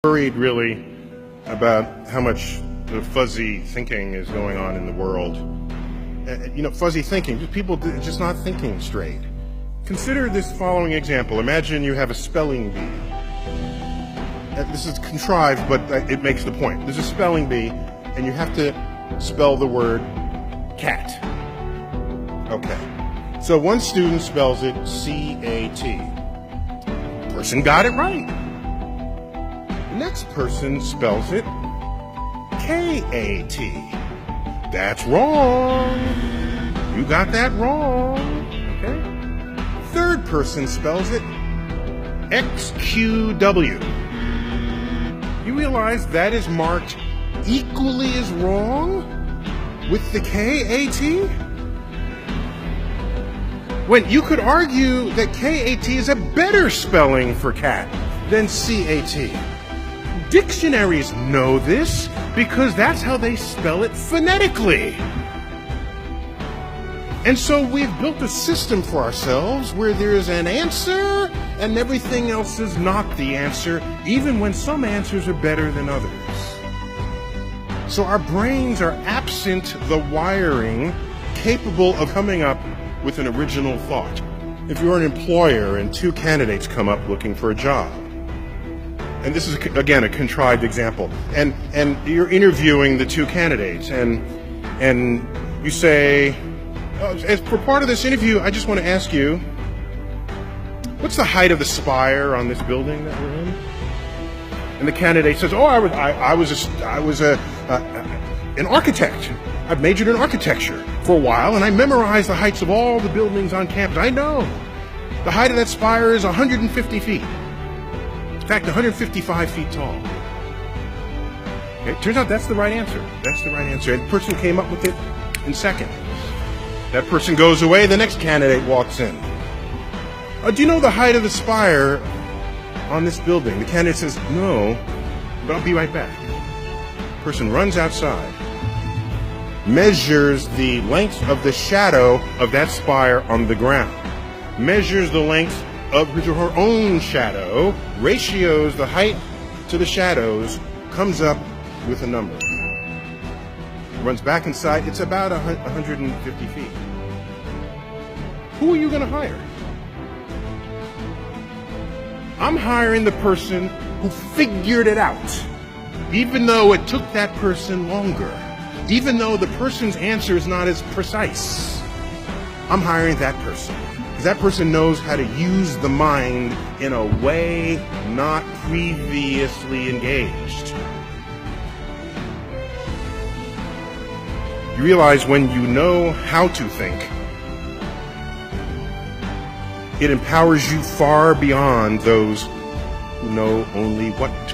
Worried really about how much fuzzy thinking is going on in the world. Fuzzy thinking, people just not thinking straight. Consider this following example. Imagine you have a spelling bee. This is contrived, but it makes the point. There's a spelling bee, and you have to spell the word cat. Okay. So one student spells it C-A-T. Person got it right. The next person spells it K-A-T. That's wrong. You got that wrong. Okay. Third person spells it X-Q-W. You realize that is marked equally as wrong with the K-A-T? When you could argue that K-A-T is a better spelling for cat than C-A-T. Dictionaries know this because that's how they spell it phonetically. And so we've built a system for ourselves where there's an answer and everything else is not the answer, even when some answers are better than others. So our brains are absent the wiring capable of coming up with an original thought. If you're an employer and two candidates come up looking for a job, and this is, again, a contrived example, and you're interviewing the two candidates, and you say, as for part of this interview, I just want to ask you, what's the height of the spire on this building that we're in? And the candidate says, oh, I was an architect. I've majored in architecture for a while, and I memorized the heights of all the buildings on campus. I know. The height of that spire is 150 feet. In fact, 155 feet tall. Okay, turns out that's the right answer. That's the right answer. And the person came up with it in seconds. That person goes away, the next candidate walks in. Do you know the height of the spire on this building? The candidate says, no, but I'll be right back. The person runs outside, measures the length of the shadow of that spire on the ground, measures the length of his or her own shadow, ratios the height to the shadows, comes up with a number. Runs back inside, it's about 150 feet. Who are you going to hire? I'm hiring the person who figured it out, even though it took that person longer, even though the person's answer is not as precise. I'm hiring that person. That person knows how to use the mind in a way not previously engaged. You realize when you know how to think, it empowers you far beyond those who know only what to